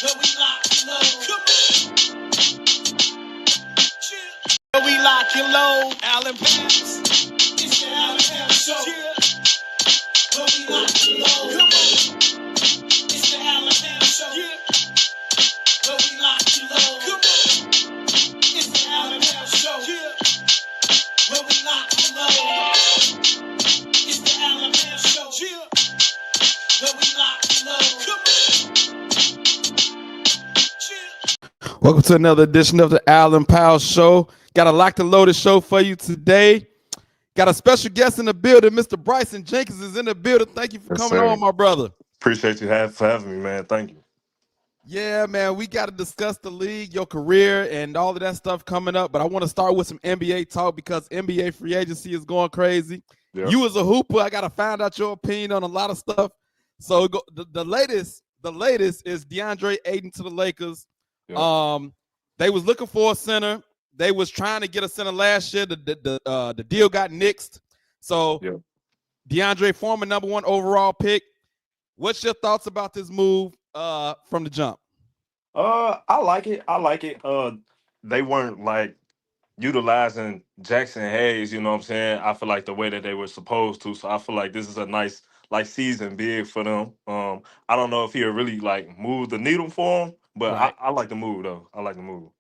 Where we lock and load. Where we lock and load. Allen Pass. It's the Allen Pass Show. Where we lock and load. It's the Allen Pass Show. Where we lock and load. It's the Allen Pass Show. Where we lock and load. It's the Allen Pass Show. Where we lock and load. Welcome to another edition of the Allen Powell Show. Got a locked and loaded show for you today. Got a special guest in the building. Mr. Bryson Jenkins is in the building. Thank you for coming on, my brother. Appreciate you for having me, man. Thank you. Yeah, man, we got to discuss the league, your career, and all of that stuff coming up. But I want to start with some NBA talk because NBA free agency is going crazy. Yep. You as a hooper, I got to find out your opinion on a lot of stuff. So the latest is DeAndre Ayton to the Lakers. Yep. They was looking for a center. They was trying to get a center last year. The deal got nixed. So yep. DeAndre, former number 1 overall pick. What's your thoughts about this move from the jump? I like it. They weren't like utilizing Jackson Hayes, you know what I'm saying? I feel like the way that they were supposed to. So I feel like this is a nice like season big for them. I don't know if he'll really like move the needle for him, but right. I like the move though. I like the move.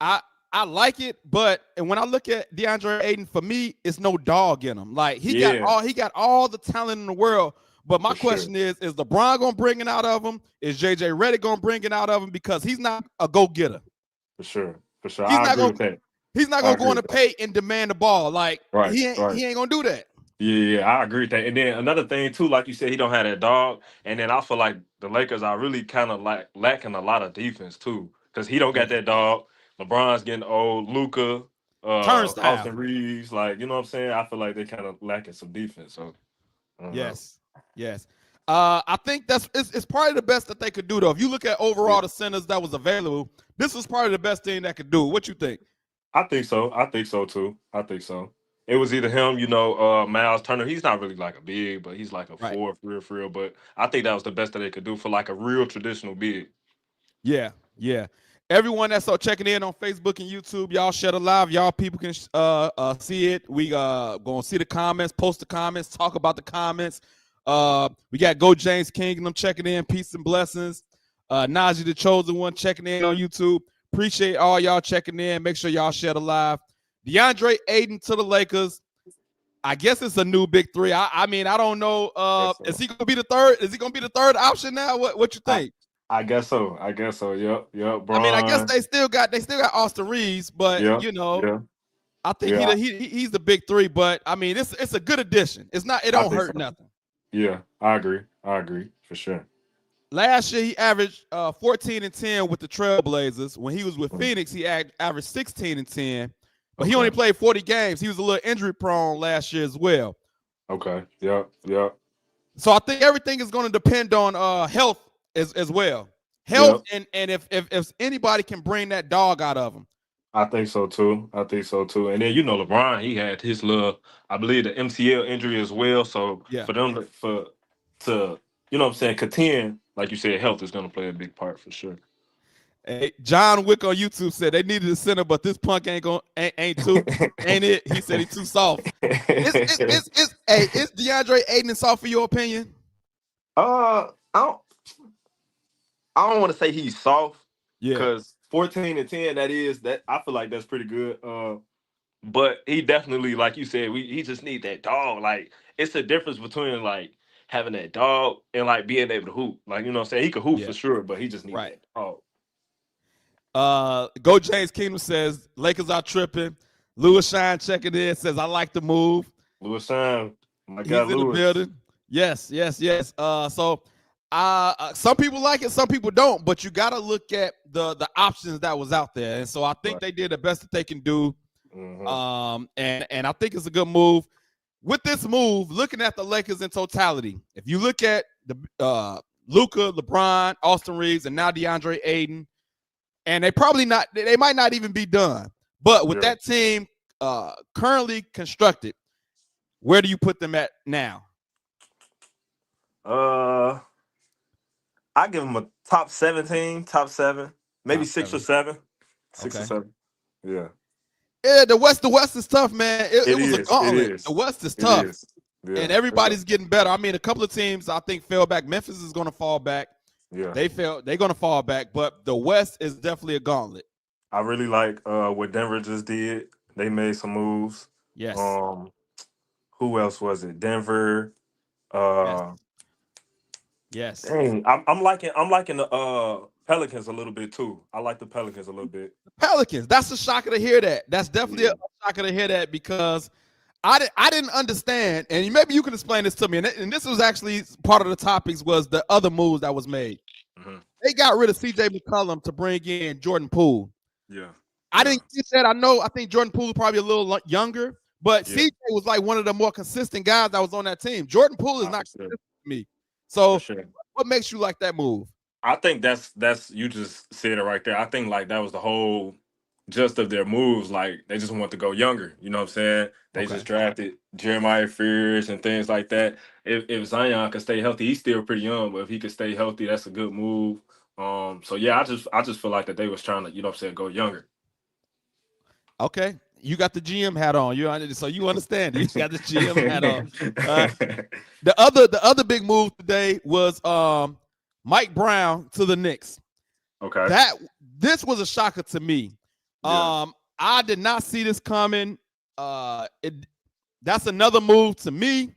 I like it, but when I look at DeAndre Ayton, for me, it's no dog in him. Like he got all the talent in the world. But my question is LeBron gonna bring it out of him? Is JJ Redick gonna bring it out of him? Because he's not a go-getter. For sure. He's not gonna go in the paint and demand the ball. Like he ain't gonna do that. Yeah, I agree with that. And then another thing too, like you said, he don't have that dog. And then I feel like the Lakers are really kind of like lacking a lot of defense too, because he don't got that dog. LeBron's getting old. Luka, Austin Reeves, like you know what I'm saying. I feel like they kind of lacking some defense. So yes. I think it's probably the best that they could do though. If you look at overall the centers that was available, this was probably the best thing that could do. What you think? I think so. I think so too. It was either him, Miles Turner. He's not really like a big, but he's like a 4 for real. But I think that was the best that they could do for like a real traditional big. Yeah. Everyone that's checking in on Facebook and YouTube, y'all share the live. Y'all people can see it. We gonna see the comments, post the comments, talk about the comments. We got Go James King and them checking in. Peace and blessings. Najee the Chosen One checking in on YouTube. Appreciate all y'all checking in. Make sure y'all share the live. DeAndre Ayton to the Lakers. I guess it's a new big three. I mean, I don't know. Is he gonna be the third? Is he gonna be the third option now? What you think? I guess so. Yep. I mean, I guess they still got Austin Reeves, but I think he's the big three. But I mean, it's a good addition. It don't hurt nothing. Yeah, I agree for sure. Last year he averaged 14 and 10 with the Trailblazers. When he was with Phoenix, he averaged 16 and 10, but he only played 40 games. He was a little injury prone last year as well. Okay. Yep. So I think everything is going to depend on health as well. Health and if anybody can bring that dog out of him. I think so too. And then LeBron, he had his little, I believe, the MCL injury as well. So for them to you know what I'm saying, contend, like you said, health is going to play a big part for sure. Hey, John Wick on YouTube said they needed a center, but this punk ain't it? He said he's too soft. Is DeAndre Ayton soft for your opinion? I don't want to say he's soft. Because 14 and 10, that I feel like that's pretty good. But he definitely, like you said, he just need that dog. Like it's a difference between like having that dog and like being able to hoop. Like, you know what I'm saying? He could hoop for sure, but he just needs that dog. Go James Kingdom says Lakers are tripping. Lewis Shine checking in says I like the move. Lewis Shine, my guy Lewis. In the building. Yes. So some people like it, some people don't, but you got to look at the options that was out there. And so I think they did the best that they can do. And I think it's a good move. With this move, looking at the Lakers in totality, if you look at the Luka, LeBron, Austin Reeves, and now DeAndre Ayton, and they might not even be done. But with that team currently constructed, where do you put them at now? I give them a top 17, top 7, maybe Top 6 or 7. 7. 6 or Okay. 7. Yeah. Yeah, the West is tough, man. It It was a is. It gauntlet. The is. West is It tough. is. Yeah. And everybody's getting better. I mean, a couple of teams I think fell back. Memphis is going to fall back. Yeah. They're going to fall back, but the West is definitely a gauntlet. I really like what Denver just did. They made some moves. Yes. Who else was it? Denver. Yes. Dang, I'm liking the Pelicans a little bit too. I like the Pelicans a little bit. Pelicans. That's a shocker to hear that. That's definitely a shocker to hear that because I didn't understand, and maybe you can explain this to me. And this was actually part of the topics was the other moves that was made. Mm-hmm. They got rid of C.J. McCollum to bring in Jordan Poole. Yeah. I didn't get that. I think Jordan Poole is probably a little younger, but CJ was like one of the more consistent guys that was on that team. Jordan Poole is not consistent to me. So what makes you like that move? I think that's you just said it right there. I think like that was the whole gist of their moves. Like they just want to go younger. You know what I'm saying? They just drafted Jeremiah Fears and things like that. If Zion could stay healthy, he's still pretty young, but if he could stay healthy, that's a good move. So yeah, I just feel like that they was trying to, you know what I'm saying, go younger. Okay. You got the GM hat on. So you understand. You got the GM hat on. The other big move today was Mike Brown to the Knicks. Okay. This was a shocker to me. Yeah. I did not see this coming. That's another move to me.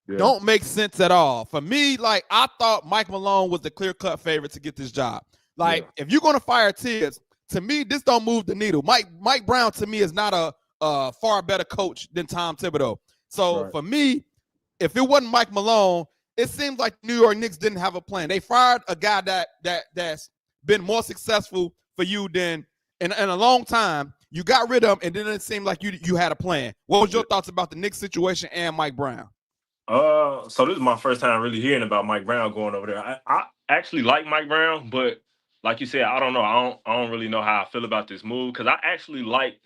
Yeah. Don't make sense at all. For me, like I thought Mike Malone was the clear-cut favorite to get this job. Like if you're gonna fire Tibbs, to me, this don't move the needle. Mike Brown to me is not a far better coach than Tom Thibodeau. So for me, if it wasn't Mike Malone, it seems like New York Knicks didn't have a plan. They fired a guy that's been more successful for you than in a long time. You got rid of him, and then it seemed like you had a plan. What was your thoughts about the Knicks situation and Mike Brown? So this is my first time really hearing about Mike Brown going over there. I actually like Mike Brown, but like you said, I don't know. I don't really know how I feel about this move because I actually like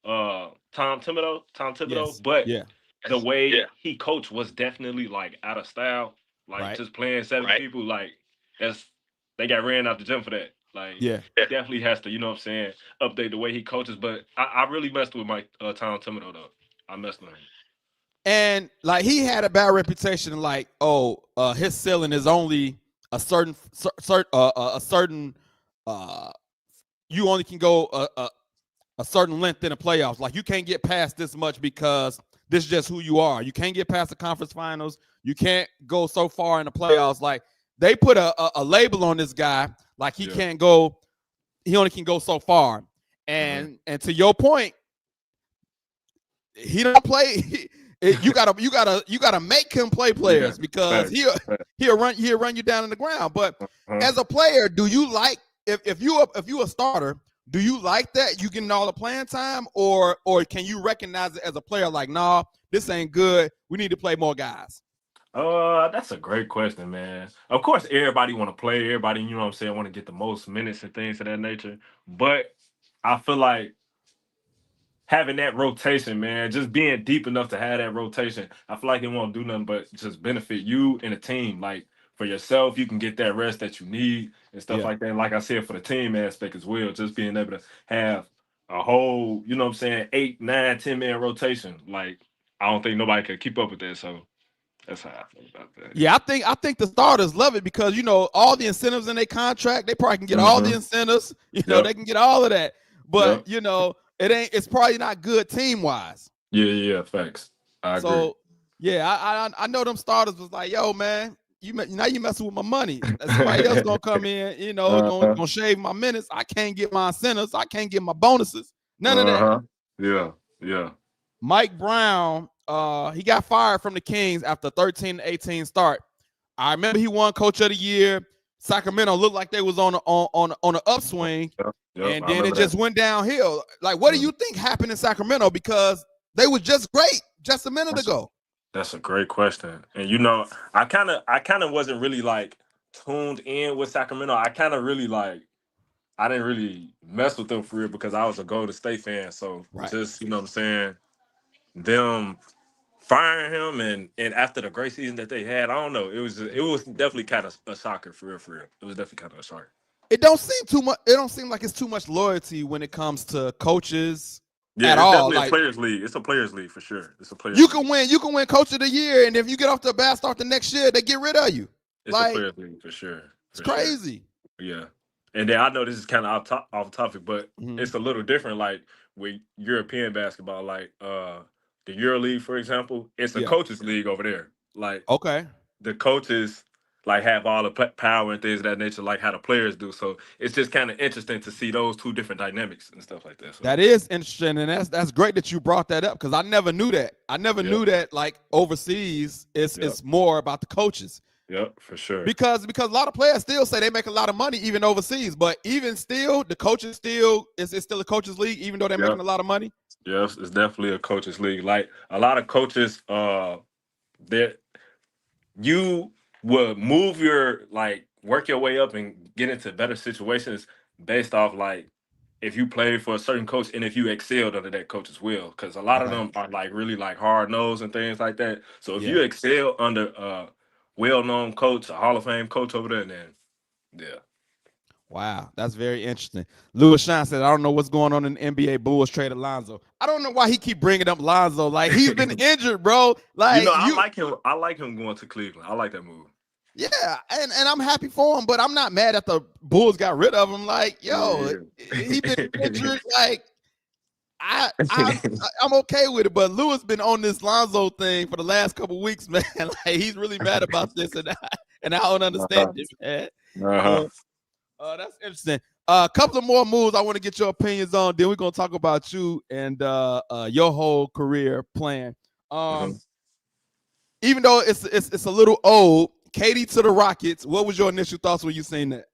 Tom Thibodeau, but the way he coached was definitely like out of style. Like just playing 7 people, like they got ran out the gym for that. Like he definitely has to, you know what I'm saying, update the way he coaches. But I really messed with Tom Thibodeau though. I messed with him. And like he had a bad reputation, like his ceiling is only a certain you only can go a certain length in the playoffs. Like you can't get past this much because this is just who you are. You can't get past the conference finals. You can't go so far in the playoffs. Like they put a label on this guy, like he can't go. He only can go so far. And to your point, he don't play. You gotta make him play players because he'll run you down in the ground. But as a player, do you like if you a starter? Do you like that you getting all the playing time, or can you recognize it as a player like, nah, this ain't good. We need to play more guys. That's a great question, man. Of course, everybody want to play. Everybody, you know what I'm saying, want to get the most minutes and things of that nature. But I feel like having that rotation, man, just being deep enough to have that rotation, I feel like it won't do nothing but just benefit you and the team. Like for yourself, you can get that rest that you need and stuff like that. And like I said, for the team aspect as well, just being able to have a whole, you know what I'm saying, 8, 9, 10-man rotation. Like I don't think nobody could keep up with that. So that's how I feel about that. Yeah, I think the starters love it because all the incentives in their contract, they probably can get all the incentives. They can get all of that. But it's probably not good team wise. Yeah, facts. I agree. Yeah, I know them starters was like, yo, man, now you messing with my money. Somebody else gonna come in, gonna shave my minutes. I can't get my incentives. I can't get my bonuses. None of that. Yeah. Mike Brown, he got fired from the Kings after 13-18 start. I remember he won Coach of the Year. Sacramento looked like they was on an upswing, and then it just went downhill. Like, what do you think happened in Sacramento? Because they were just great just a minute ago. That's a great question, and I kind of wasn't really like tuned in with Sacramento. I kind of really like I didn't really mess with them for real because I was a Golden State fan. So just what I'm saying, them firing him and after the great season that they had, I don't know. It was definitely kind of a shocker for real, for real. It was definitely kind of a shocker. It don't seem too much. It don't seem like it's too much loyalty when it comes to coaches Yeah, at it's all. definitely Like a players' league. It's a players' league for sure. It's a players' you league. can win. You can win Coach of the Year, and if you get off the bad start the next year, they get rid of you. It's a players' league for sure. It's crazy. Sure. Yeah, and then I know this is kind of off topic, but it's a little different. Like with European basketball, like the EuroLeague, for example, it's a coaches' league over there. Like the coaches like have all the power and things of that nature, like how the players do. So it's just kind of interesting to see those two different dynamics and stuff like that. So. That is interesting, and that's great that you brought that up because I never knew that. I never knew that like overseas, it's more about the coaches. Yep, for sure. Because a lot of players still say they make a lot of money even overseas, but even still, the coaches still it's still a coaches league even though they're making a lot of money. Yes, it's definitely a coaches league. Like a lot of coaches, that you will move your work your way up and get into better situations based off like if you played for a certain coach and if you excelled under that coach as well. Because a lot of them are like really like hard nosed and things like that. So if you excel under a well-known coach, a Hall of Fame coach over there, then yeah. Wow, that's very interesting. Lewis Shine said, I don't know what's going on in the NBA. Bulls trade Lonzo. I don't know why he keep bringing up Lonzo. Like, he's been injured, bro. Like, I like him. I like him going to Cleveland. I like that move. Yeah, and I'm happy for him, but I'm not mad that the Bulls got rid of him. Like, yo, he been injured. Like, I'm okay with it, but Lewis been on this Lonzo thing for the last couple of weeks, man. Like, he's really mad about this, and I don't understand it, man. That's interesting. A couple of more moves I want to get your opinions on. Then we're gonna talk about you and your whole career plan. Even though it's a little old, KD to the Rockets. What was your initial thoughts when you seen that?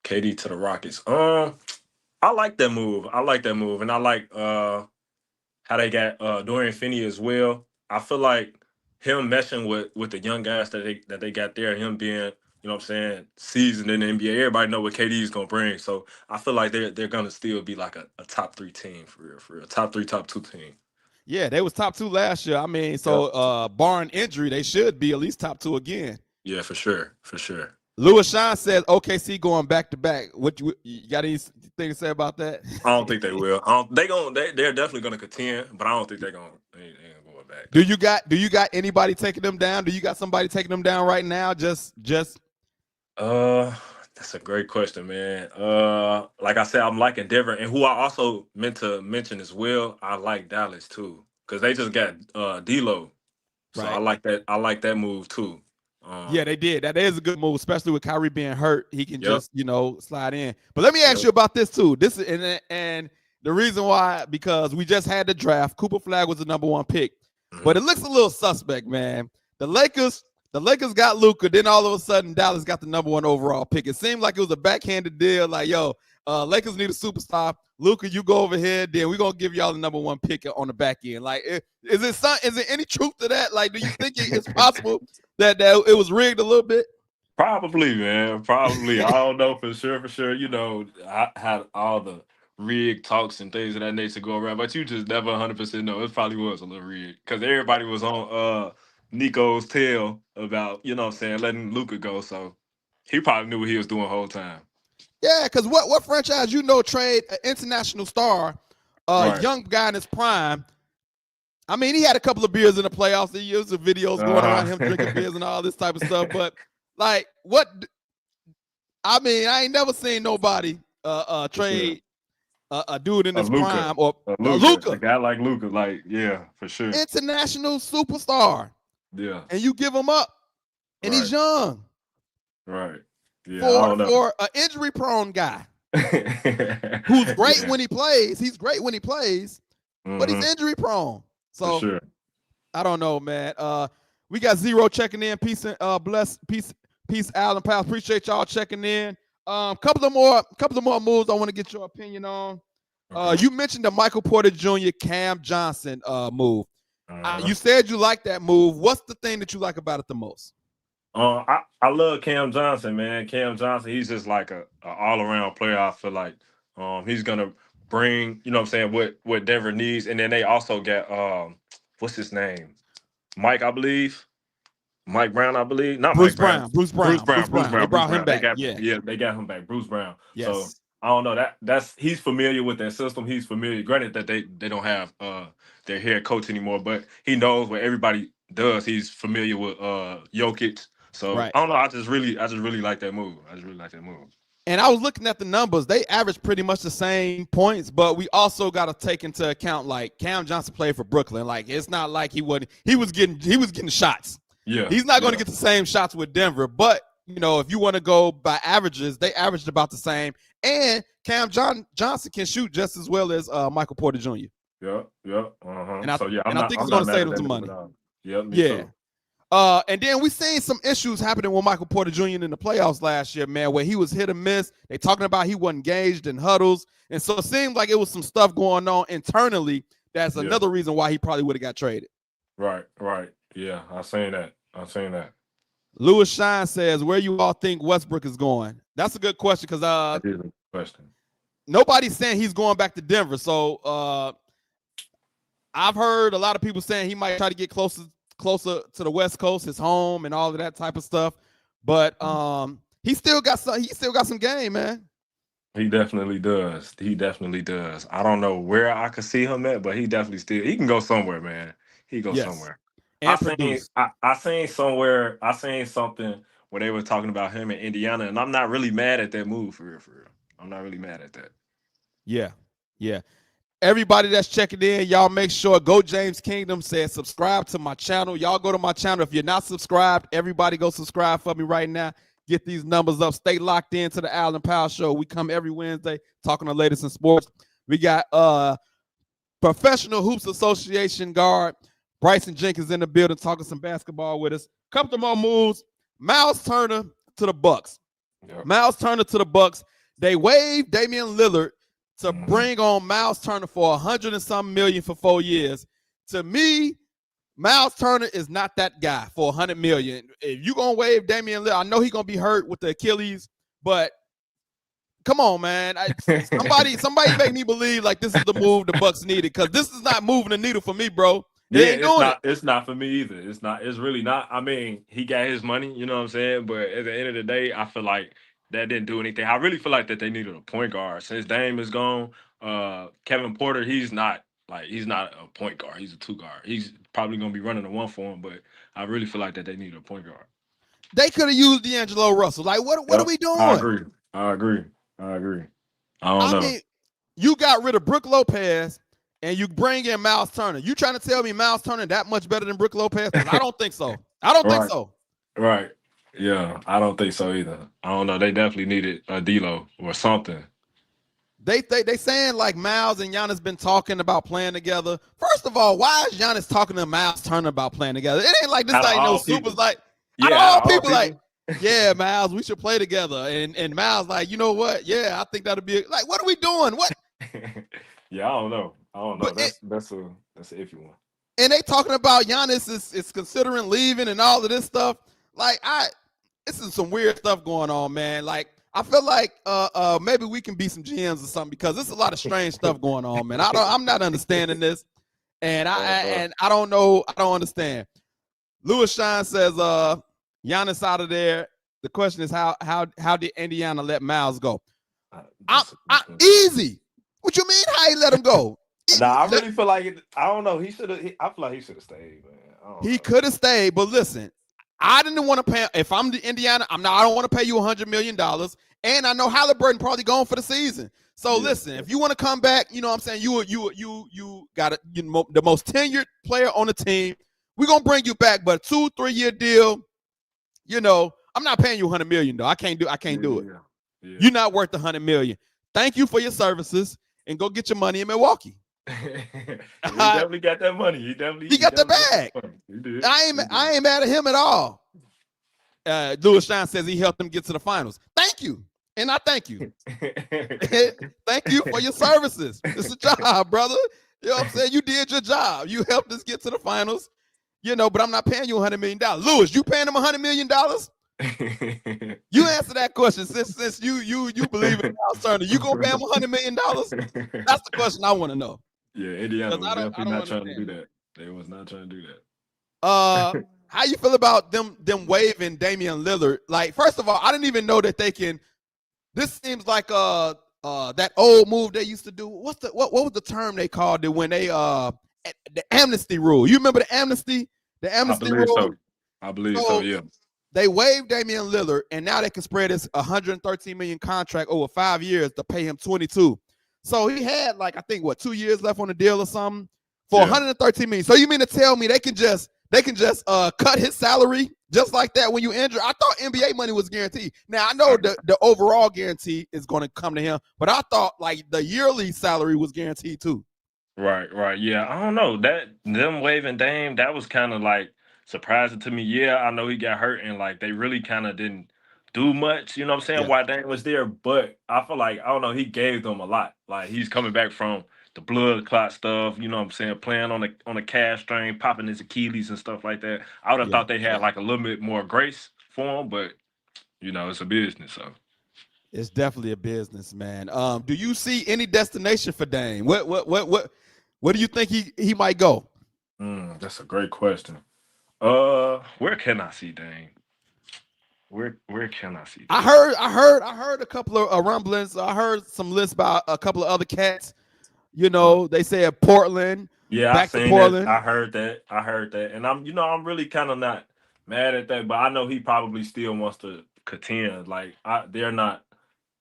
KD to the Rockets. I like that move. And I like how they got Dorian Finney as well. I feel like him meshing with the young guys that they got there, him being, you know what I'm saying, seasoned in the NBA. Everybody know what KD is gonna bring. So I feel like they're gonna still be like a top 3 team for real. Top 3, top 2 team. Yeah, they was top 2 last year. I mean, so barring injury, they should be at least top 2 again. Yeah, for sure. Lewis Shine says OKC going back to back. What you got anything to say about that? I don't think they will. They're definitely gonna contend, but I don't think they're gonna go back. Do you got anybody taking them down? Do you got somebody taking them down right now? Just that's a great question, man. Like I said, I'm liking Denver, and who I also meant to mention as well, I like Dallas too, because they just got D'Lo. So I like that. I like that move too. Yeah, they did. That is a good move, especially with Kyrie being hurt. He can just, slide in. But let me ask you about this too. This is and the reason why, because we just had the draft. Cooper Flag was the number 1 pick, but it looks a little suspect, man. The Lakers got Luka, then all of a sudden Dallas got the number 1 overall pick. It seemed like it was a backhanded deal. Like, yo, Lakers need a superstar. Luka, you go over here, then we're gonna give y'all the number 1 pick on the back end. Like, is there any truth to that? Like, do you think it's possible that it was rigged a little bit? Probably, man. Probably. I don't know for sure. You know, I had all the rigged talks and things of that nature go around, but you just never 100% know. It probably was a little rigged because everybody was on Nico's tail about, you know what I'm saying, letting Luka go. So he probably knew what he was doing the whole time. Yeah, because what franchise trade an international star, young guy in his prime? I mean, he had a couple of beers in the playoffs. He used the videos going around him drinking beers and all this type of stuff. But like, what? I mean, I ain't never seen nobody trade a dude in his prime or Luka. A guy like Luka, like, yeah, for sure. International superstar. Yeah. And you give him up, and he's young. Right. Yeah. For an injury-prone guy who's great when he plays. He's great when he plays, but he's injury-prone. So sure. I don't know, man. We got Zero checking in. Peace and peace, Alan Powell. Appreciate y'all checking in. Couple of more moves I want to get your opinion on. You mentioned the Michael Porter Jr. Cam Johnson move. You said you like that move. What's the thing that you like about it the most? I love Cam Johnson, man. Cam Johnson, he's just like a all-around player. I feel like he's gonna bring, you know what I'm saying, what Denver needs. And then they also got what's his name? Mike, I believe. Mike Brown, I believe. Not Bruce Mike Brown. Brown. Bruce Brown. They brought him back. They got him back. Bruce Brown. Yes. So I don't know. That's he's familiar with that system. He's familiar. Granted that they don't have their head coach anymore, but he knows what everybody does. He's familiar with Jokic. So I don't know. I just really like that move. And I was looking at the numbers. They average pretty much the same points, but we also got to take into account like Cam Johnson played for Brooklyn. Like it's not like he was getting shots. Yeah. He's not going to get the same shots with Denver, but you know, if you want to go by averages, they averaged about the same. And Cam Johnson can shoot just as well as Michael Porter Jr. Yeah. And I think he's going to save them some money. Me too. And then we seen some issues happening with Michael Porter Jr. in the playoffs last year, man, where he was hit or miss. They talking about he wasn't engaged in huddles. And so it seemed like it was some stuff going on internally. That's another reason why he probably would have got traded. Right. Yeah, I'm saying that. Lewis Shine says, where you all think Westbrook is going? That's a good question because that is a question. Nobody's saying he's going back to Denver. So I've heard a lot of people saying he might try to get closer to the West Coast, his home, and all of that type of stuff. But he still got some game, man. He definitely does. I don't know where I could see him at, but he can go somewhere, man. He goes somewhere. I seen something where they were talking about him in Indiana, and I'm not really mad at that move for real. I'm not really mad at that. Yeah. Everybody that's checking in, y'all make sure Go James Kingdom says subscribe to my channel. Y'all go to my channel. If you're not subscribed, everybody go subscribe for me right now. Get these numbers up. Stay locked into the Allen Powell Show. We come every Wednesday talking the latest in sports. We got Professional Hoops Association guard Bryson Jenkins in the building talking some basketball with us. Couple more moves. Miles Turner to the Bucks. Yep. They waived Damian Lillard to bring on Miles Turner for $100 and some million for 4 years. To me, Miles Turner is not that guy for $100 million. If you're gonna waive Damian Lillard, I know he's gonna be hurt with the Achilles, but come on, man. Somebody make me believe like this is the move the Bucks needed, because this is not moving the needle for me, bro. It's not for me either. It's really not. I mean, he got his money, you know what I'm saying? But at the end of the day, I feel like that didn't do anything. I really feel like that they needed a point guard. Since Dame is gone, Kevin Porter, he's not a point guard. He's a 2 guard. He's probably gonna be running a 1 for him, but I really feel like that they needed a point guard. They could have used D'Angelo Russell. Like, what are we doing? I agree. I don't know. Mean, you got rid of Brook Lopez and you bring in Miles Turner. You trying to tell me Miles Turner that much better than Brook Lopez? I don't think so. Think so. Right. Yeah, I don't think so either. I don't know. They definitely needed a D-Lo or something. They saying like Miles and Giannis been talking about playing together. First of all, why is Giannis talking to Miles Turner about playing together? It ain't like this ain't no supers like all people like, yeah, Miles, we should play together. And Miles like, you know what? Yeah, I think that'll be like, what are we doing? What? Yeah, I don't know. But that's an iffy one. And they talking about Giannis is considering leaving and all of this stuff. Like this is some weird stuff going on, man. Like I feel like maybe we can be some GMs or something, because there's a lot of strange stuff going on, man. I'm not understanding this, and I don't know. I don't understand. Lewis Shine says Giannis out of there. The question is how did Indiana let Miles go? Easy. What you mean? How he let him go? I really feel like it. I don't know. I feel like he should have stayed, man. He could have stayed, but listen, I didn't want to pay. If I'm the Indiana, I don't want to pay you $100 million, and I know Halliburton probably gone for the season. So listen, if you want to come back, you know what I'm saying, you got the most tenured player on the team. We're gonna bring you back, but 2-3 year deal. You know, I'm not paying you $100 million though. I can't do it. Yeah. You're not worth $100 million. Thank you for your services, and go get your money in Milwaukee. He definitely got that money. He got the bag. He did. I ain't mad at him at all. Lewis Shine says he helped them get to the finals. Thank you. And I thank you. Thank you for your services. It's a job, brother. You know what I'm saying? You did your job. You helped us get to the finals. You know, but I'm not paying you $100 million. Lewis, you paying him $100 million? You answer that question since you believe in Miles Turner. You gonna pay him $100 million? That's the question I want to know. Yeah, Indiana was definitely not trying to do that. They was not trying to do that. How you feel about them waiving Damian Lillard? Like, first of all, I didn't even know that they can. This seems like that old move they used to do. What was the term they called it when they the amnesty rule? You remember the amnesty? The amnesty rule? I believe so, yeah. They waived Damian Lillard, and now they can spread his $113 million contract over 5 years to pay him 22. So he had, like, I think, 2 years left on the deal or something for $113 million. So you mean to tell me they can just cut his salary just like that when you injure? I thought NBA money was guaranteed. Now I know the overall guarantee is going to come to him, but I thought like the yearly salary was guaranteed too. Right. Yeah, I don't know. Them waiving Dame, that was kind of like surprising to me. Yeah, I know he got hurt and like they really kind of didn't do much, you know what I'm saying, Yeah. while Dame was there. But I feel like, I don't know, he gave them a lot. Like he's coming back from the blood clot stuff, you know what I'm saying, playing on a calf strain, popping his Achilles and stuff like that. I would have thought they had like a little bit more grace for him, but you know, it's a business, so. It's definitely a business, man. Do you see any destination for Dame? What do you think he might go? That's a great question. Where can I see Dame? Where can I see Dame? I heard a couple of rumblings. I heard some lists by a couple of other cats. You know, they said Portland. Yeah, back to Portland. I heard that. And I'm really kind of not mad at that, but I know he probably still wants to contend. Like they're not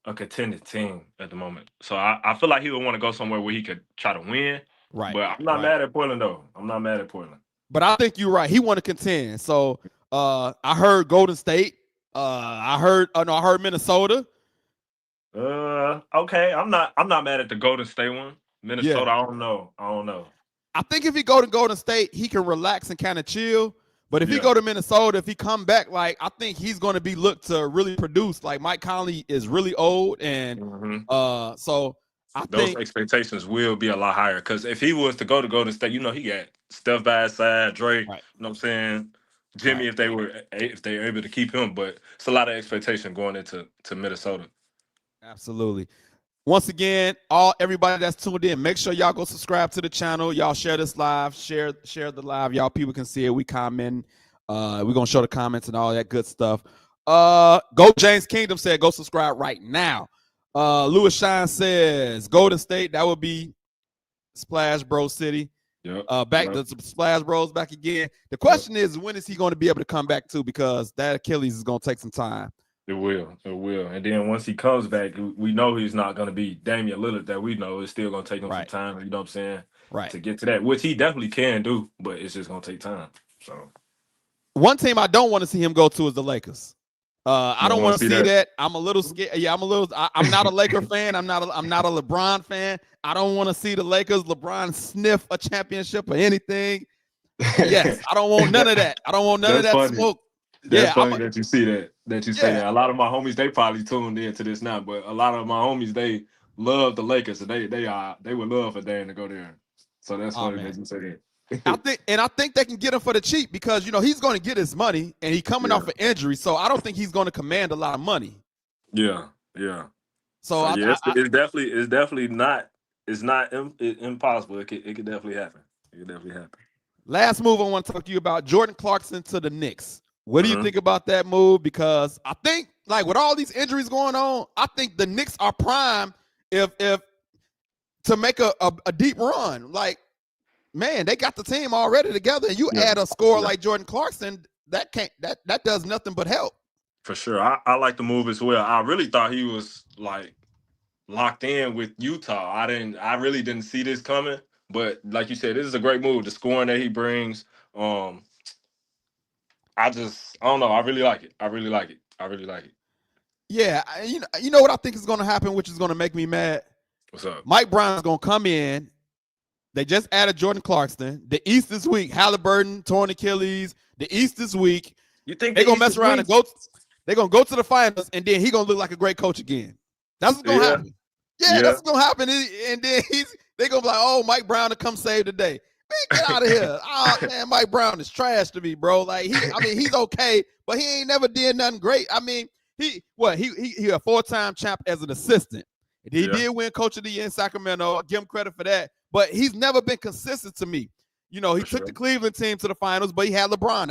a contending team at the moment. So I feel like he would want to go somewhere where he could try to win. Right. But I'm not mad at Portland though. I'm not mad at Portland. But I think you're right. He want to contend. So I heard Golden State. I heard Minnesota. Okay. I'm not mad at the Golden State one. Minnesota, yeah. I don't know. I think if he go to Golden State, he can relax and kind of chill. But if he go to Minnesota, if he come back, like I think he's going to be looked to really produce. Like Mike Conley is really old, and so I think those expectations will be a lot higher. Because if he was to go to Golden State, you know, he got Steph by his side, Drake. Right. You know what I'm saying? Jimmy, if they're able to keep him, but it's a lot of expectation going into Minnesota. Absolutely. Once again, everybody that's tuned in, make sure y'all go subscribe to the channel. Y'all share this live, share the live. Y'all people can see it. We comment. We're gonna show the comments and all that good stuff. Go James Kingdom said go subscribe right now. Lewis Shine says Golden State, that would be Splash Bro City. Yep. Back to Splash Bros back again. The question is, when is he going to be able to come back to? Because that Achilles is going to take some time. It will. And then once he comes back, we know he's not going to be Damian Lillard that we know. It's still going to take him some time, you know what I'm saying? Right. To get to that, which he definitely can do, but it's just going to take time. So, one team I don't want to see him go to is the Lakers. I don't want to see that. I'm a little scared. Yeah, I'm not a Laker fan. I'm not a LeBron fan. I don't want to see the Lakers, LeBron sniff a championship or anything. Yes, I don't want none of that. I don't want none of that smoke. That's funny that you see that. That you say that. A lot of my homies, they probably tuned into this now, but a lot of my homies, they love the Lakers, and they would love for Dan to go there. So that's funny that you say that. I think they can get him for the cheap because he's going to get his money and he's coming off an injury, so I don't think he's going to command a lot of money. Yeah. So it's definitely not. It's not impossible. It could definitely happen. Last move I want to talk to you about: Jordan Clarkson to the Knicks. What do you think about that move? Because I think, like, with all these injuries going on, I think the Knicks are prime if to make a deep run. Like, man, they got the team already together, and you add a scorer like Jordan Clarkson, that does nothing but help. For sure, I like the move as well. I really thought he was like locked in with Utah. I really didn't see this coming, but like you said, this is a great move. The scoring that he brings, I don't know. I really like it. Yeah, you know what I think is going to happen, which is going to make me mad. What's up? Mike Brown's going to come in. They just added Jordan Clarkson. The East this week, Halliburton, torn Achilles. The East this week. You think they're going to mess around and go? They're going to go to the finals, and then he's going to look like a great coach again. That's what's going to happen. Yeah, that's what's going to happen. And then they're going to be like, oh, Mike Brown to come save the day. Man, get out of here. Oh, man, Mike Brown is trash to me, bro. Like, he's okay, but he ain't never did nothing great. I mean, he a 4-time champ as an assistant. He did win Coach of the Year in Sacramento. I'll give him credit for that. But he's never been consistent to me. You know, he took the Cleveland team to the finals, but he had LeBron.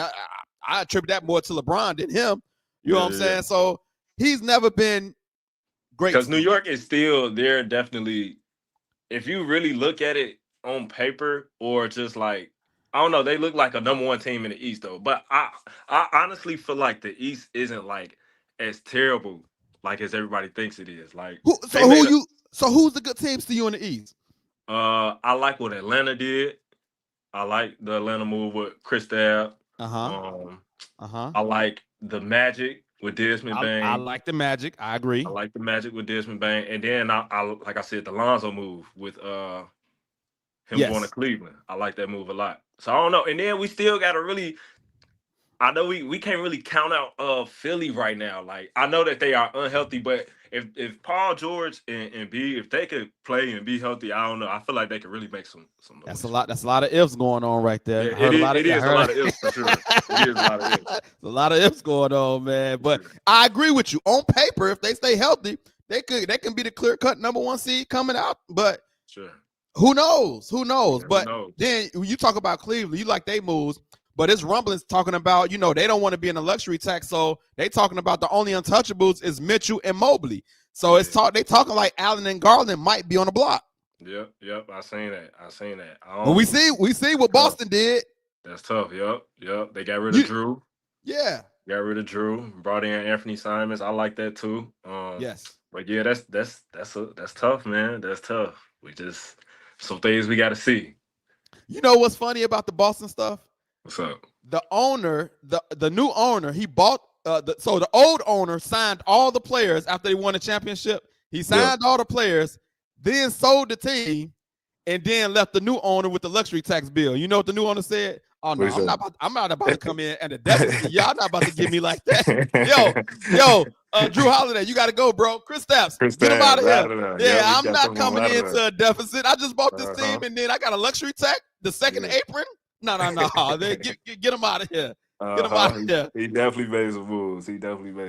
I attribute that more to LeBron than him. You know what I'm saying? So he's never been great. Because New York is still there, definitely. If you really look at it on paper, or just like, I don't know, they look like a number one team in the East though. But I honestly feel like the East isn't like as terrible like as everybody thinks it is. Like, so who's the good teams to you in the East? I like what Atlanta did. I like the Atlanta move with Kristaps. I like the Magic with Desmond Bane. I like the Magic. I agree. I like the Magic with Desmond Bane. And then I like I said, the Lonzo move with him going to Cleveland. I like that move a lot. So I don't know. And then we still got to really, I know we can't really count out Philly right now. Like, I know that they are unhealthy, but if Paul George and B, if they could play and be healthy, I don't know. I feel like they could really make some noise. That's a lot of ifs going on right there. Yeah, it is a lot of ifs for sure. It is a lot of ifs. A lot of ifs going on, man. But I agree with you. On paper, if they stay healthy, they can be the clear-cut number one seed coming out. But who knows? Yeah, but then you talk about Cleveland, you like they moves. But it's rumblings talking about, you know, they don't want to be in a luxury tax, so they talking about the only untouchables is Mitchell and Mobley. So they talking like Allen and Garland might be on the block. Yep. I seen that. Well, we see what Boston did. That's tough. Yep. They got rid of Drew. Yeah. Got rid of Drew. Brought in Anthony Simons. I like that too. Yes. But yeah, that's tough, man. That's tough. We just some things we got to see. You know what's funny about the Boston stuff? What's up? The owner, the new owner, he bought so the old owner signed all the players after they won the championship. He signed all the players, then sold the team, and then left the new owner with the luxury tax bill. You know what the new owner said? Oh no, I'm not about to come in and the deficit. Y'all not about to give me like that. Yo, Drew Holiday, you got to go, bro. Kristaps, get him out of here. Yeah, I'm not coming into a deficit. I just bought this team, and then I got a luxury tax, the second apron. No. Get him out of here. Get him out of here. He definitely made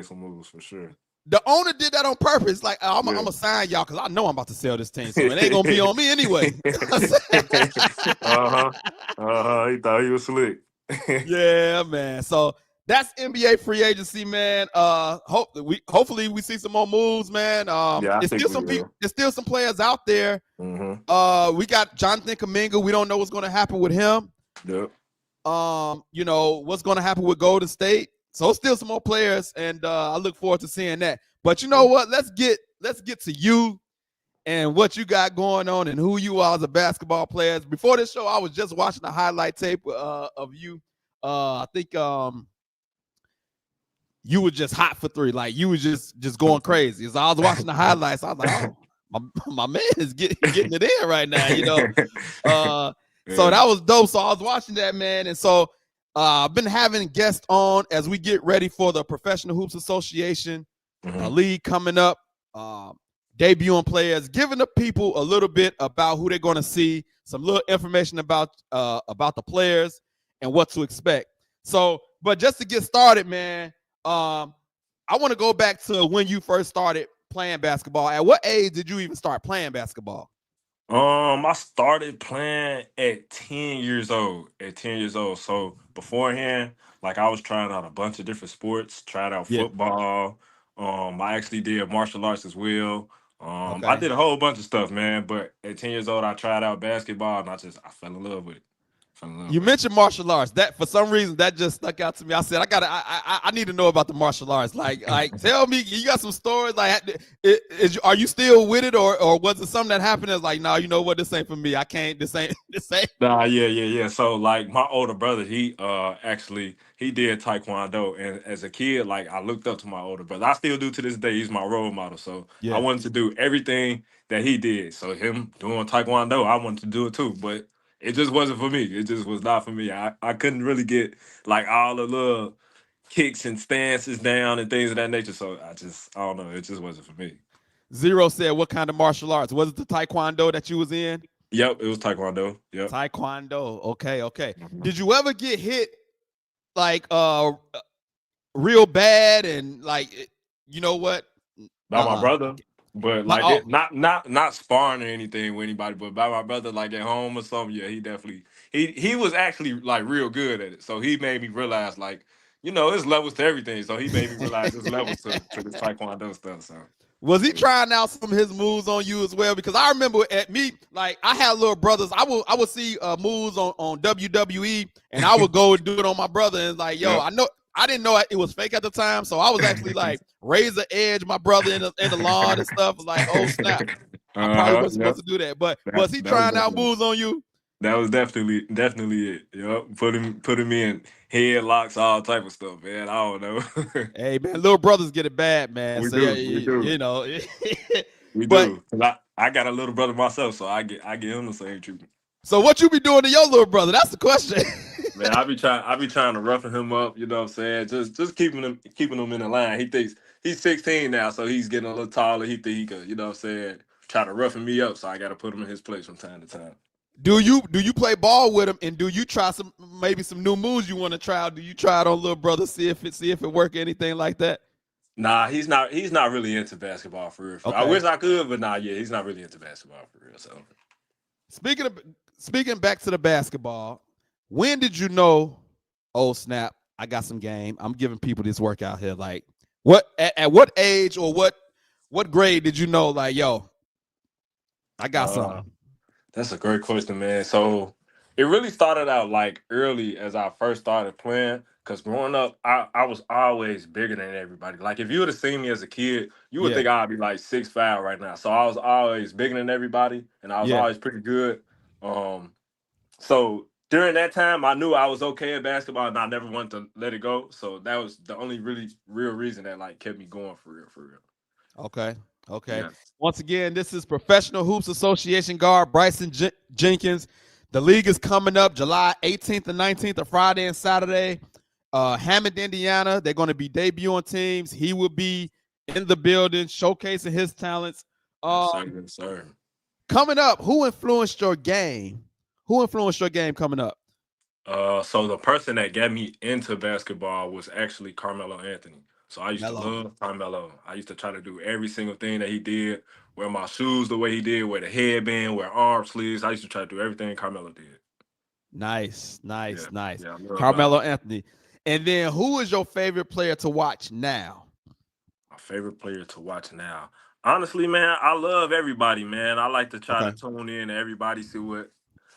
some moves. For sure. The owner did that on purpose. Like, I'm going to sign y'all because I know I'm about to sell this team, so it ain't going to be on me anyway. He thought he was slick. Yeah, man. So that's NBA free agency, man. Hopefully we see some more moves, man. There's still some players out there. We got Jonathan Kuminga. We don't know what's going to happen with him. Yep. You know what's going to happen with Golden State. So still some more players, and I look forward to seeing that. But you know what? Let's get to you and what you got going on and who you are as a basketball player. Before this show, I was just watching a highlight tape of you. I think you were just hot for three, like you was just going crazy. As I was watching the highlights, I was like, oh, my man is getting it in right now, you know. So that was dope. So I was watching that, man. And so I've been having guests on as we get ready for the Professional Hoops Association league coming up, debuting players, giving the people a little bit about who they're going to see, some little information about the players and what to expect. So, but just to get started, man, I want to go back to when you first started playing basketball. At what age did you even start playing basketball? I started playing at 10 years old. So beforehand, like I was trying out a bunch of different sports, tried out football. I actually did martial arts as well. I did a whole bunch of stuff, man. But at 10 years old, I tried out basketball, and I fell in love with it. You mentioned martial arts. That for some reason that just stuck out to me. I said I need to know about the martial arts. Like tell me, you got some stories. Like, are you still with it, or was it something that happened that's like, no, you know what, this ain't for me. I can't. This ain't. Nah, yeah. So like my older brother, he actually did Taekwondo, and as a kid, like I looked up to my older brother. I still do to this day. He's my role model. So I wanted to do everything that he did. So him doing Taekwondo, I wanted to do it too, but it just wasn't for me. It just was not for me. I couldn't really get like all the little kicks and stances down and things of that nature. So I don't know. It just wasn't for me. Zero said, what kind of martial arts? Was it the Taekwondo that you was in? Yep, it was Taekwondo. Yep. Taekwondo. Okay. Did you ever get hit like real bad and like, you know what? By my brother? But like not sparring or anything with anybody, but by my brother like at home or something, yeah, he definitely he was actually like real good at it. So he made me realize like, there's levels to everything. So he made me realize there's levels to this Taekwondo stuff. So was he trying out some of his moves on you as well? Because I remember at me, like I had little brothers. I would see moves on WWE, and I would go and do it on my brother. And like, yo, yep. I didn't know it was fake at the time, so I was actually like razor edge my brother in the lawn and stuff. Like, oh snap, I probably wasn't supposed to do that. But was he trying out moves on you? That was definitely it. Yep, put him in headlocks, all type of stuff, man. I don't know. Hey man, little brothers get it bad, man. We so do. You know, we do. I got a little brother myself, so I get him the same treatment. So what you be doing to your little brother? That's the question. Man, I be trying to roughen him up. You know what I'm saying? Just keeping him in the line. He thinks he's 16 now, so he's getting a little taller. He think he could, you know what I'm saying, try to roughen me up. So I got to put him in his place from time to time. Do you play ball with him, and do you try maybe some new moves you want to try? Do you try it on little brother, see if it work, anything like that? Nah, he's not really into basketball for real. Okay. I wish I could, but he's not really into basketball for real. So speaking back to the basketball, when did you know, oh snap, I got some game? I'm giving people this workout here. Like at what age or what grade did you know, like, yo, I got something? That's a great question, man. So it really started out like early as I first started playing. Because growing up, I was always bigger than everybody. Like if you would have seen me as a kid, you would think I'd be like 6'5" right now. So I was always bigger than everybody, and I was always pretty good. So during that time, I knew I was okay at basketball, and I never wanted to let it go. So that was the only really real reason that like kept me going for real. Okay. Yeah. Once again, this is Professional Hoops Association guard Bryson Jenkins. The league is coming up July 18th and 19th, a Friday and Saturday. Hammond, Indiana. They're going to be debuting teams. He will be in the building, showcasing his talents. Yes, sir. Coming up, who influenced your game? Coming up? So the person that got me into basketball was actually Carmelo Anthony. So I used to love Carmelo. I used to try to do every single thing that he did, wear my shoes the way he did, wear the headband, wear arm sleeves. I used to try to do everything Carmelo did. Nice. Yeah, Carmelo Anthony. And then who is your favorite player to watch now? My favorite player to watch now? Honestly, man, I love everybody, man. I like to try to tune in to everybody, see what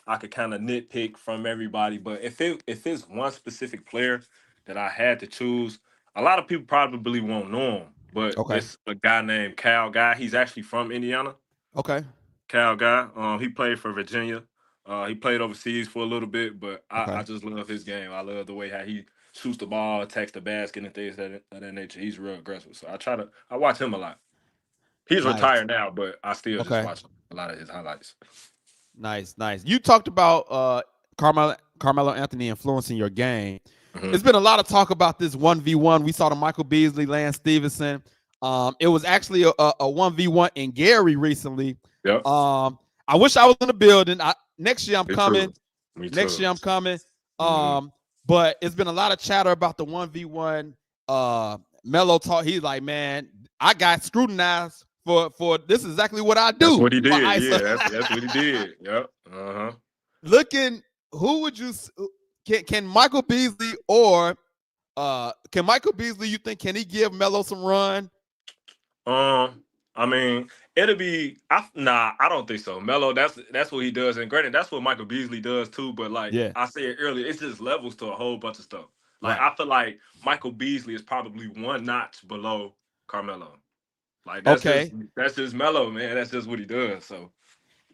I could kind of nitpick from everybody. But if it's one specific player that I had to choose, a lot of people probably won't know him. But it's a guy named Cal Guy. He's actually from Indiana. Okay. Cal Guy. He played for Virginia. He played overseas for a little bit, but I just love his game. I love the way how he shoots the ball, attacks the basket, and things of that nature. He's real aggressive. So I watch him a lot. He's retired now, but I still just watch a lot of his highlights. Nice. You talked about Carmelo Anthony influencing your game. Mm-hmm. There's been a lot of talk about this 1v1. We saw the Michael Beasley, Lance Stevenson. It was actually a 1v1 in Gary recently. Yep. I wish I was in the building. Next year I'm coming. Next year I'm coming. But it's been a lot of chatter about the 1v1. Melo talk. He's like, man, I got scrutinized for this is exactly what I do. That's what he did. Yeah, that's what he did. Yep. Looking, who would you can Michael Beasley or can Michael Beasley, you think, can he give Melo some run? I mean, it'll be I don't think so. Melo, that's what he does, and granted, that's what Michael Beasley does too. But like I said earlier, it's just levels to a whole bunch of stuff. Like I feel like Michael Beasley is probably one notch below Carmelo. Like that's just Melo, man. That's just what he does. So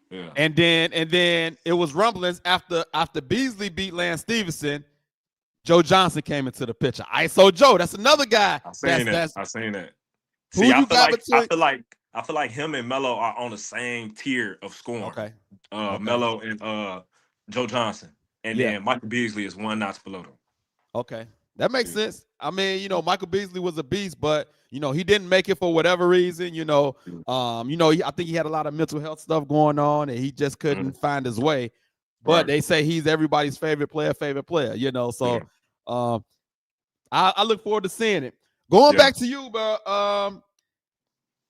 yeah. And then it was rumblings after Beasley beat Lance Stevenson, Joe Johnson came into the picture. ISO Joe, that's another guy. I seen that. See, I feel like him and Melo are on the same tier of scoring. Okay. Melo and Joe Johnson. And then Michael Beasley is one notch below them. Okay. That makes sense. I mean, Michael Beasley was a beast, but he didn't make it for whatever reason. I think he had a lot of mental health stuff going on, and he just couldn't find his way. But they say he's everybody's favorite player. So I look forward to seeing it. Going back to you, bro.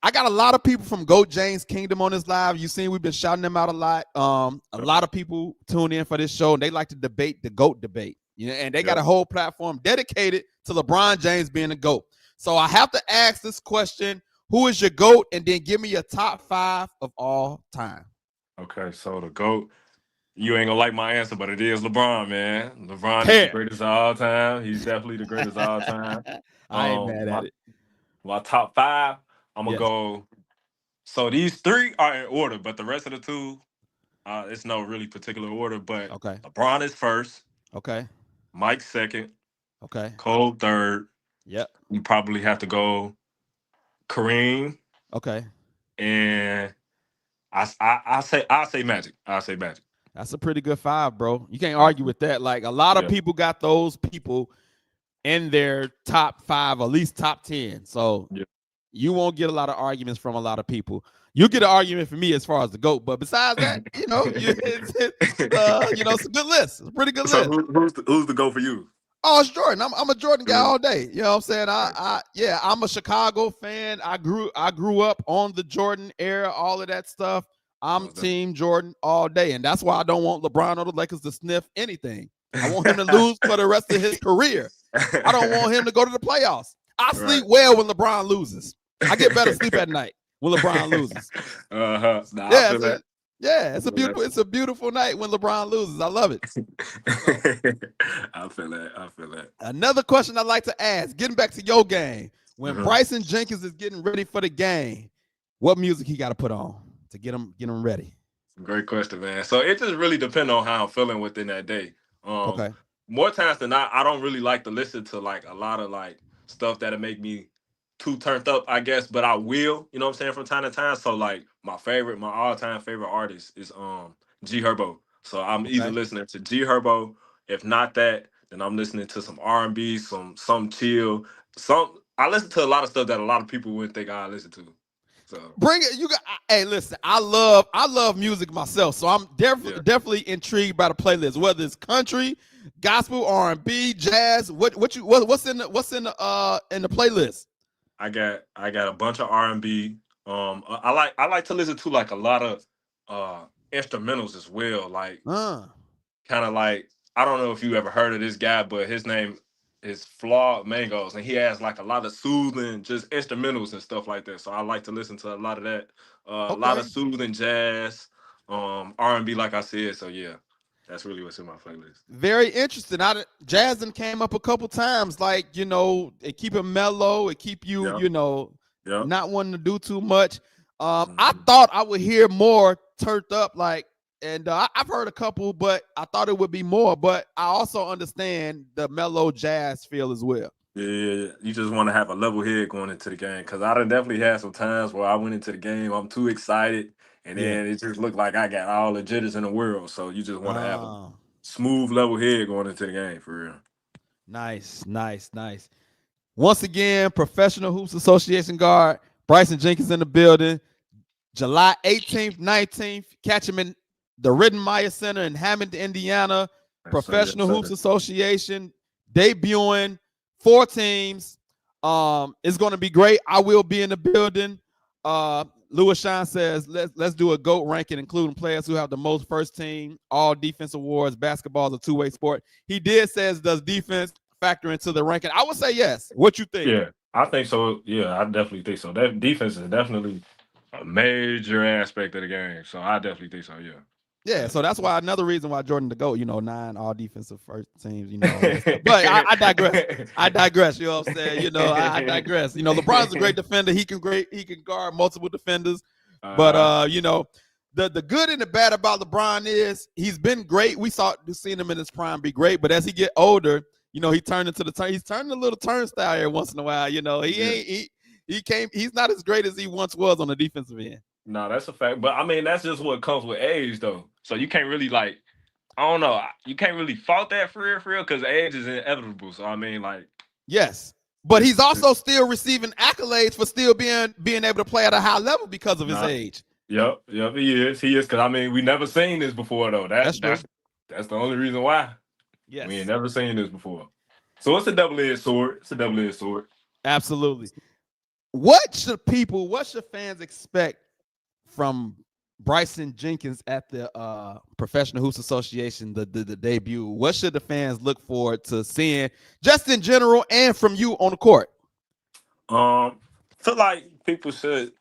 I got a lot of people from GOAT James Kingdom on this live. You seen we've been shouting them out a lot. A lot of people tune in for this show and they like to debate the GOAT debate. And they got a whole platform dedicated to LeBron James being a GOAT. So I have to ask this question: who is your GOAT? And then give me your top 5 of all time. Okay, so the GOAT. You ain't gonna like my answer, but it is LeBron, man. LeBron is the greatest of all time. He's definitely the greatest of all time. I ain't mad at it. My top 5, I'm gonna go. So these 3 are in order, but the rest of the 2, it's no really particular order. But LeBron is first. Okay. Mike second. Okay. Cole third. Yep. You probably have to go Kareem. Okay. And I say Magic. I'll say Magic. That's a pretty good 5, bro. You can't argue with that. Like, a lot of people got those people in their top 5, at least top 10. So you won't get a lot of arguments from a lot of people. You get an argument from me as far as the GOAT, but besides that, it's a good list. It's a pretty good list. Who's the GOAT for you? Oh, it's Jordan. I'm a Jordan guy all day. You know what I'm saying? I'm a Chicago fan. I grew up on the Jordan era, all of that stuff. I'm Team Jordan all day, and that's why I don't want LeBron or the Lakers to sniff anything. I want him to lose for the rest of his career. I don't want him to go to the playoffs. I sleep well when LeBron loses. I get better sleep at night when LeBron loses. It's a beautiful night when LeBron loses. I love it. I feel that. Another question I'd like to ask, getting back to your game, when Bryson Jenkins is getting ready for the game, what music he got to put on to get him ready? Great question, man. So it just really depends on how I'm feeling within that day. More times than not, I don't really like to listen to like a lot of like stuff that'll make me too turned up, I guess, but I will, you know what I'm saying, from time to time. So like my all-time favorite artist is G Herbo. So I'm either listening to G Herbo. If not that, then I'm listening to some R&B, some chill. I listen to a lot of stuff that a lot of people wouldn't think I listen to. So bring it. Hey, listen, I love music myself, so I'm definitely intrigued by the playlist, whether it's country, gospel, R&B, jazz. What's in the playlist? I got a bunch of R&B. I like to listen to like a lot of instrumentals as well. Like kind of like, I don't know if you ever heard of this guy, but his name is Flawed Mangoes, and he has like a lot of soothing just instrumentals and stuff like that. So I like to listen to a lot of that. A lot of soothing jazz, R&B, like I said. So yeah. That's really what's in my playlist. Very interesting. Jazz came up a couple times. Like, it keep it mellow. It keep you, not wanting to do too much. I thought I would hear more turned up, like, and I've heard a couple, but I thought it would be more. But I also understand the mellow jazz feel as well. Yeah, you just want to have a level head going into the game, because I done definitely had some times where I went into the game, I'm too excited. And then it just looked like I got all the jitters in the world. So you just want to have a smooth, level head going into the game, for real. Nice. Once again, Professional Hoops Association guard Bryson Jenkins in the building. July 18th, 19th. Catch him in the Rittenmeyer Center in Hammond, Indiana. Professional Hoops Association debuting 4 teams. It's going to be great. I will be in the building. Louis Shine says, let's do a GOAT ranking, including players who have the most first team, all defense awards. Basketball is a two-way sport. He did says, does defense factor into the ranking? I would say yes. What you think? Yeah, I think so. Yeah, I definitely think so. That defense is definitely a major aspect of the game. So I definitely think so, yeah. Yeah, so that's why another reason why Jordan to GOAT, 9 all defensive first teams, But I digress. You know what I'm saying? I digress. LeBron's a great defender. He can guard multiple defenders. But the good and the bad about LeBron is he's been great. We've seen him in his prime be great, but as he get older, he's turning a little turnstile every once in a while. He's not as great as he once was on the defensive end. No, that's a fact. But I mean, that's just what comes with age, though. So you can't really I don't know. You can't really fault that for real, because age is inevitable. So I mean, yes, but he's also still receiving accolades for still being able to play at a high level because of his age. Yep, he is. Because I mean, we never seen this before, though. That's the only reason why. Yes, we ain't never seen this before. So it's a double-edged sword. Absolutely. what should fans expect from Bryson Jenkins at the Professional Hoops Association, the debut? What should the fans look forward to seeing, just in general and from you on the court? Feel like people should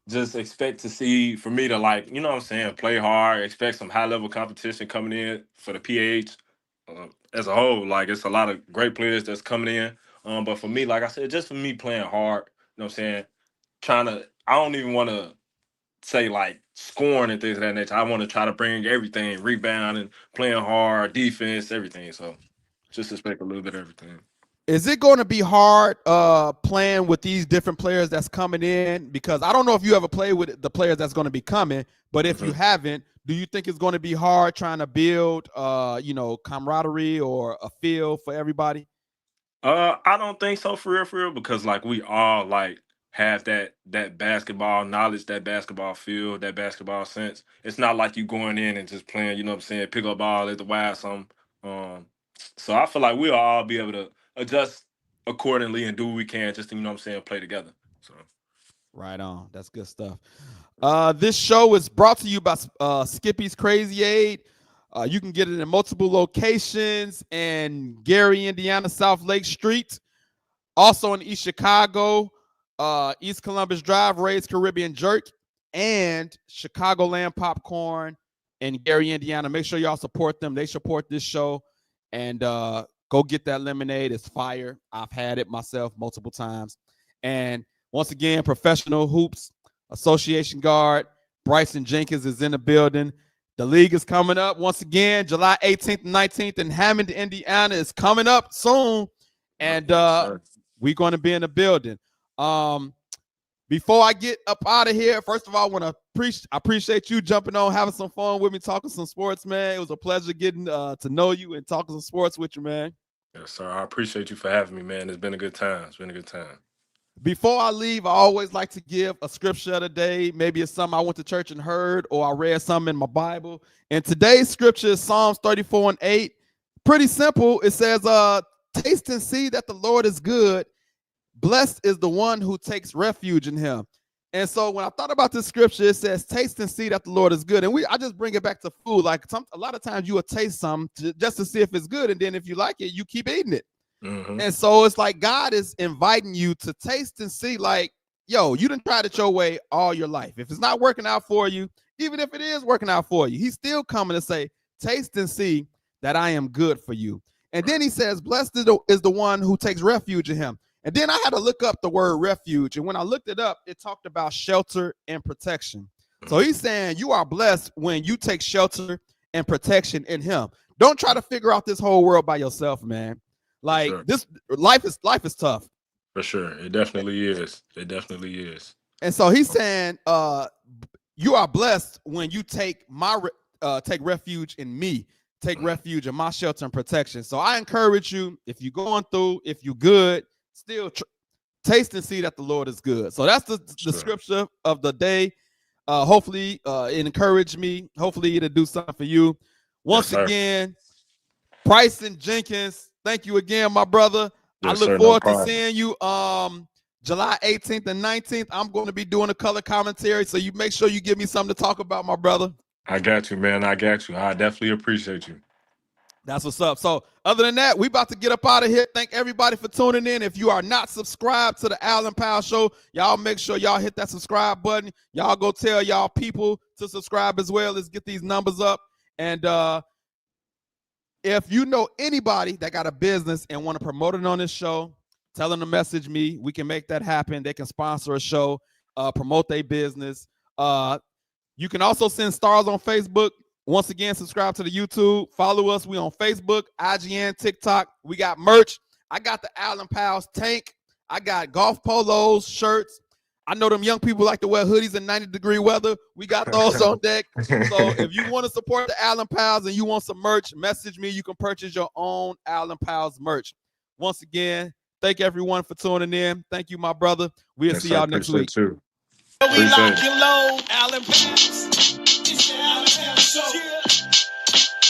just expect to see, for me to, like, you know what I'm saying, play hard, expect some high level competition coming in for the PH as a whole. Like, it's a lot of great players that's coming in. But for me, like I said, just for me playing hard, you know what I'm saying, I don't even want to say like scoring and things of that nature. I want to try to bring everything, rebounding, playing hard, defense, everything. So just expect a little bit of everything. Is it going to be hard playing with these different players that's coming in? Because I don't know if you ever play with the players that's going to be coming, but if you haven't, do you think it's going to be hard trying to build, camaraderie or a feel for everybody? I don't think so, for real, because like we all like have that basketball knowledge, that basketball feel, that basketball sense. It's not like you going in and just playing, you know what I'm saying, pick up ball at the wild something. So I feel like we'll all be able to adjust accordingly and do what we can just to, you know what I'm saying, play together. So right on. That's good stuff. This show is brought to you by Skippy's Crazy Aid. You can get it in multiple locations in Gary, Indiana, South Lake Street. Also in East Chicago, East Columbus Drive, Ray's Caribbean Jerk, and Chicagoland Popcorn in Gary, Indiana. Make sure y'all support them. They support this show. And go get that lemonade. It's fire. I've had it myself multiple times. And once again, Professional Hoops Association guard Bryson Jenkins is in the building. The league is coming up once again, July 18th and 19th in Hammond, Indiana. Is coming up soon. And we're going to be in the building. Before I get up out of here, first of all, I want to appreciate you jumping on, having some fun with me, talking some sports, man. It was a pleasure getting to know you and talking some sports with you, man. Yes, sir. I appreciate you for having me, man. It's been a good time. Before I leave, I always like to give a scripture of the day. Maybe it's something I went to church and heard, or I read something in my Bible. And today's scripture is Psalms 34:8. Pretty simple. It says, taste and see that the Lord is good. Blessed is the one who takes refuge in him. And so when I thought about this scripture, it says, taste and see that the Lord is good. And I just bring it back to food. Like a lot of times you will taste something just to see if it's good. And then if you like it, you keep eating it. And so it's like God is inviting you to taste and see, like, yo, you done tried it your way all your life. If it's not working out for you, even if it is working out for you, he's still coming to say, taste and see that I am good for you. And then he says, blessed is the one who takes refuge in him. And then I had to look up the word refuge. And when I looked it up, it talked about shelter and protection. So he's saying you are blessed when you take shelter and protection in him. Don't try to figure out this whole world by yourself, man. Like this life is tough. For sure. It definitely is. And so he's saying you are blessed when you take refuge in me, take refuge in my shelter and protection. So I encourage you, if you're going through, if you're good, still taste and see that the Lord is good. So that's the scripture of the day. Hopefully it encouraged me. Hopefully it'll do something for you. Once again, Bryson Jenkins, thank you again, my brother. I look forward to seeing you July 18th and 19th. I'm going to be doing a color commentary, so you make sure you give me something to talk about, my brother. I got you, man. I got you. I definitely appreciate you. That's what's up. So other than that, we about to get up out of here. Thank everybody for tuning in. If you are not subscribed to the Allen Powell Show, y'all make sure y'all hit that subscribe button. Y'all go tell y'all people to subscribe as well. Let's get these numbers up. And if you know anybody that got a business and want to promote it on this show, tell them to message me. We can make that happen. They can sponsor a show, promote their business. You can also send stars on Facebook. Once again, subscribe to the YouTube. Follow us. We on Facebook, IGN, TikTok. We got merch. I got the Allen Powell's tank. I got golf polos, shirts. I know them young people like to wear hoodies in 90-degree weather. We got those on deck. So if you want to support the Allen Powell's and you want some merch, message me. You can purchase your own Allen Powell's merch. Once again, thank everyone for tuning in. Thank you, my brother. We'll see y'all next week. We lock and load, Allen Powell's. It's the Allen Powell's Show.